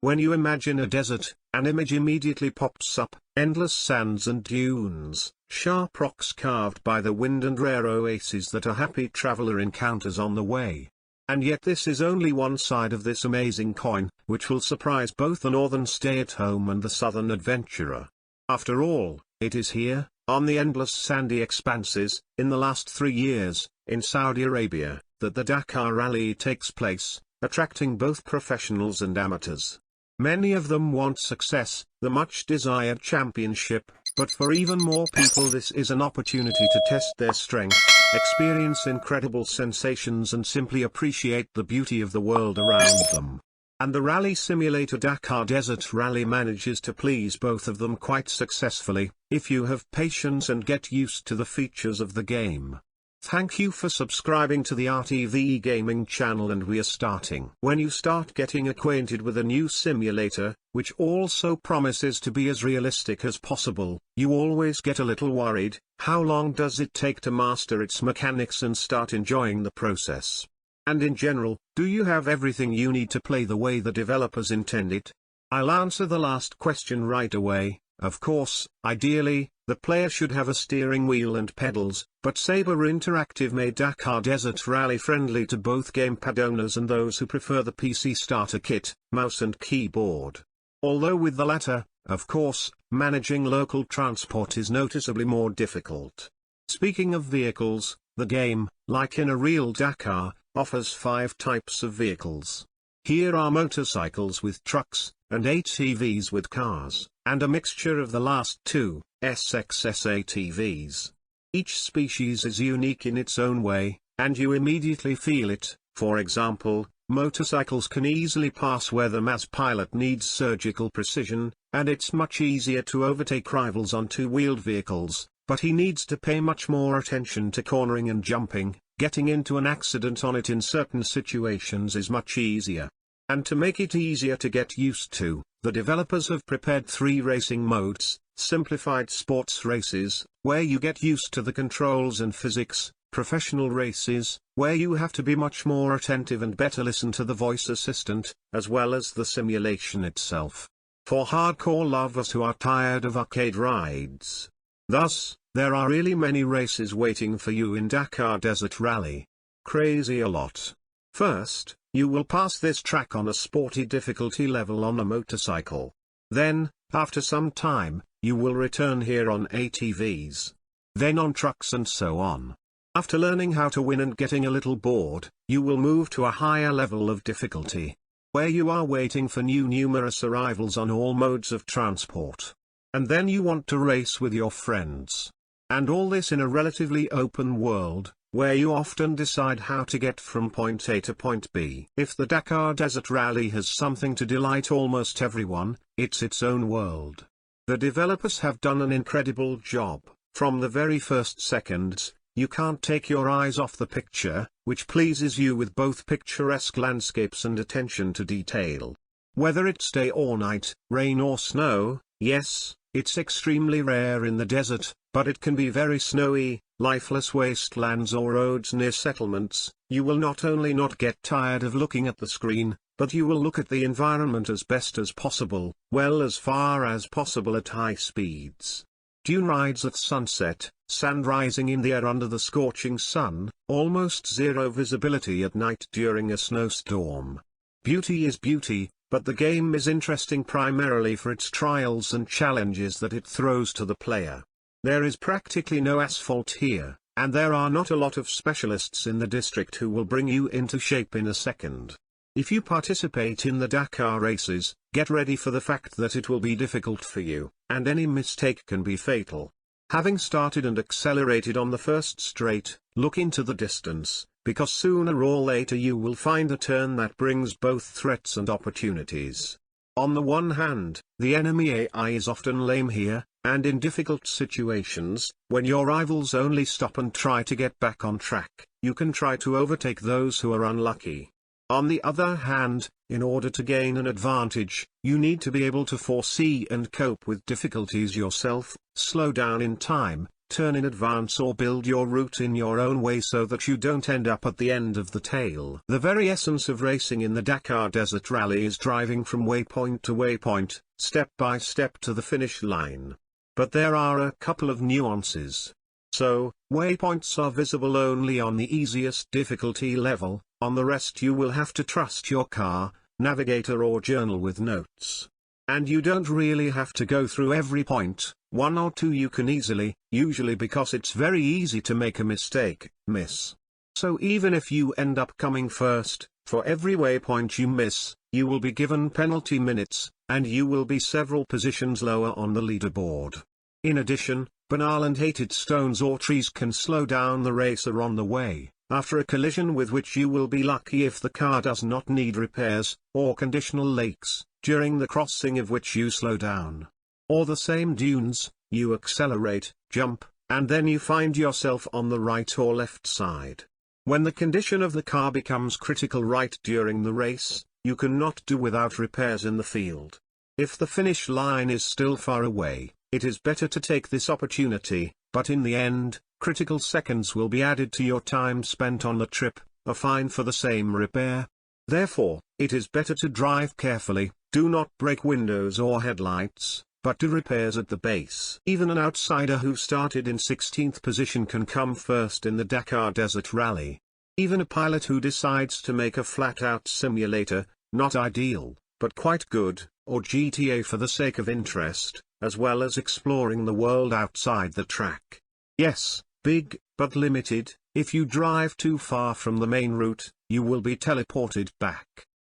When you imagine a desert, an image immediately pops up: endless sands and dunes, sharp rocks carved by the wind, and rare oases that a happy traveler encounters on the way. And yet this is only one side of this amazing coin, which will surprise both the northern stay-at-home and the southern adventurer. After all, it is here, on the endless sandy expanses, in the last 3 years, in Saudi Arabia, that the Dakar Rally takes place, attracting both professionals and amateurs. Many of them want success, the much-desired championship, but for even more people this is an opportunity to test their strength, experience incredible sensations, and simply appreciate the beauty of the world around them. And the rally simulator Dakar Desert Rally manages to please both of them quite successfully, if you have patience and get used to the features of the game. Thank you for subscribing to the RTV Gaming channel, and we are starting. When you start getting acquainted with a new simulator, which also promises to be as realistic as possible, you always get a little worried: how long does it take to master its mechanics and start enjoying the process? And in general, do you have everything you need to play the way the developers intended? I'll answer the last question right away. Of course, ideally, the player should have a steering wheel and pedals, but Sabre Interactive made Dakar Desert Rally friendly to both gamepad owners and those who prefer the PC starter kit, mouse and keyboard. Although with the latter, of course, managing local transport is noticeably more difficult. Speaking of vehicles, the game, like in a real Dakar, offers 5 types of vehicles. Here are motorcycles with trucks, and ATVs with cars, and a mixture of the last two, SXS ATVs. Each species is unique in its own way, and you immediately feel it. For example, motorcycles can easily pass where the mass pilot needs surgical precision, and it's much easier to overtake rivals on two-wheeled vehicles, but he needs to pay much more attention to cornering and jumping. Getting into an accident on it in certain situations is much easier. And to make it easier to get used to, the developers have prepared 3 racing modes: simplified sports races, where you get used to the controls and physics; professional races, where you have to be much more attentive and better listen to the voice assistant, as well as the simulation itself; for hardcore lovers who are tired of arcade rides. Thus, there are really many races waiting for you in Dakar Desert Rally. Crazy a lot. First, you will pass this track on a sporty difficulty level on a motorcycle. Then, after some time, you will return here on ATVs. Then on trucks, and so on. After learning how to win and getting a little bored, you will move to a higher level of difficulty, where you are waiting for numerous arrivals on all modes of transport. And then you want to race with your friends. And all this in a relatively open world, where you often decide how to get from point A to point B. If the Dakar Desert Rally has something to delight almost everyone, it's its own world. The developers have done an incredible job. From the very first seconds, you can't take your eyes off the picture, which pleases you with both picturesque landscapes and attention to detail. Whether it's day or night, rain or snow, yes, it's extremely rare in the desert, but it can be very snowy, lifeless wastelands or roads near settlements. You will not only not get tired of looking at the screen, but you will look at the environment as best as possible, well, as far as possible at high speeds. Dune rides at sunset, sand rising in the air under the scorching sun, almost zero visibility at night during a snowstorm. Beauty is beauty, but the game is interesting primarily for its trials and challenges that it throws to the player. There is practically no asphalt here, and there are not a lot of specialists in the district who will bring you into shape in a second. If you participate in the Dakar races, get ready for the fact that it will be difficult for you, and any mistake can be fatal. Having started and accelerated on the first straight, look into the distance, because sooner or later you will find a turn that brings both threats and opportunities. On the one hand, the enemy AI is often lame here, and in difficult situations, when your rivals only stop and try to get back on track, you can try to overtake those who are unlucky. On the other hand, in order to gain an advantage, you need to be able to foresee and cope with difficulties yourself, slow down in time, turn in advance or build your route in your own way so that you don't end up at the end of the tail. The very essence of racing in the Dakar Desert Rally is driving from waypoint to waypoint, step by step to the finish line. But there are a couple of nuances. So, waypoints are visible only on the easiest difficulty level, on the rest you will have to trust your car, navigator or journal with notes. And you don't really have to go through every point, one or two you can easily, usually because it's very easy to make a mistake, miss. So even if you end up coming first, for every waypoint you miss, you will be given penalty minutes, and you will be several positions lower on the leaderboard. In addition, banal and hated stones or trees can slow down the racer on the way, after a collision with which you will be lucky if the car does not need repairs, or conditional lakes, during the crossing of which you slow down. Or the same dunes, you accelerate, jump, and then you find yourself on the right or left side. When the condition of the car becomes critical right during the race, you cannot do without repairs in the field. If the finish line is still far away, it is better to take this opportunity, but in the end, critical seconds will be added to your time spent on the trip, a fine for the same repair. Therefore, it is better to drive carefully, do not break windows or headlights, but do repairs at the base. Even an outsider who started in 16th position can come first in the Dakar Desert Rally. Even a pilot who decides to make a flat-out simulator, not ideal, but quite good, or GTA for the sake of interest, as well as exploring the world outside the track. Yes, big, but limited. If you drive too far from the main route, you will be teleported back.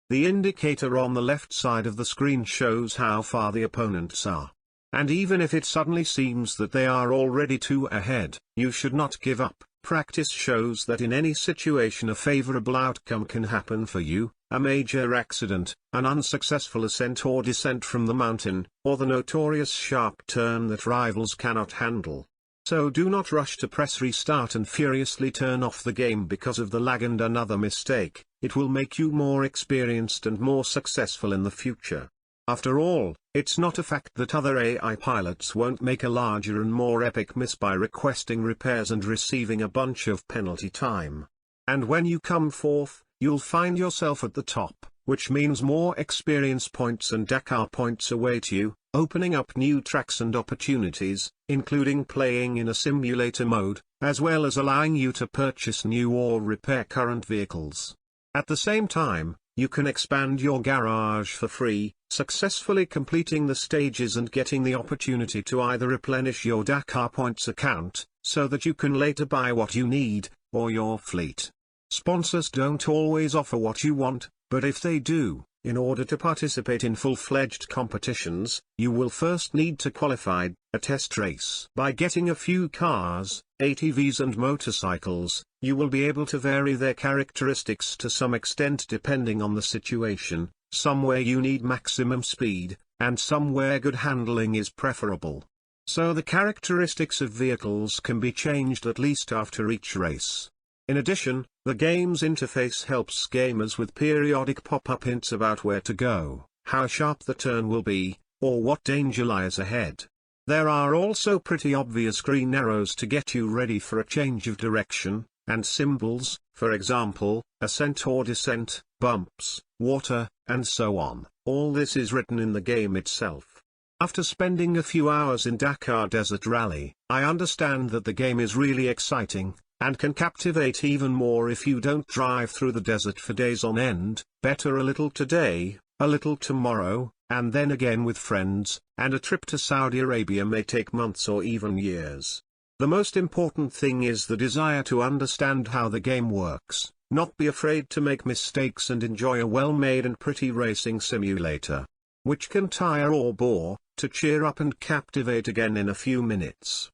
The indicator on the left side of the screen shows how far the opponents are. And even if it suddenly seems that they are already too ahead, you should not give up. Practice shows that in any situation a favorable outcome can happen for you, a major accident, an unsuccessful ascent or descent from the mountain, or the notorious sharp turn that rivals cannot handle. So do not rush to press restart and furiously turn off the game because of the lag and another mistake. It will make you more experienced and more successful in the future. After all, it's not a fact that other AI pilots won't make a larger and more epic miss by requesting repairs and receiving a bunch of penalty time. And when you come fourth, you'll find yourself at the top, which means more experience points and Dakar points await you, opening up new tracks and opportunities, including playing in a simulator mode, as well as allowing you to purchase new or repair current vehicles. At the same time, you can expand your garage for free, successfully completing the stages and getting the opportunity to either replenish your Dakar points account, so that you can later buy what you need, or your fleet. Sponsors don't always offer what you want, but if they do, in order to participate in full-fledged competitions, you will first need to qualify a test race. By getting a few cars, ATVs and motorcycles, you will be able to vary their characteristics to some extent depending on the situation, somewhere you need maximum speed, and somewhere good handling is preferable. So the characteristics of vehicles can be changed at least after each race. In addition, the game's interface helps gamers with periodic pop-up hints about where to go, how sharp the turn will be, or what danger lies ahead. There are also pretty obvious green arrows to get you ready for a change of direction, and symbols, for example, ascent or descent, bumps, water, and so on. All this is written in the game itself. After spending a few hours in Dakar Desert Rally, I understand that the game is really exciting, and can captivate even more if you don't drive through the desert for days on end, better a little today, a little tomorrow, and then again with friends, and a trip to Saudi Arabia may take months or even years. The most important thing is the desire to understand how the game works, not be afraid to make mistakes and enjoy a well-made and pretty racing simulator, which can tire or bore, to cheer up and captivate again in a few minutes.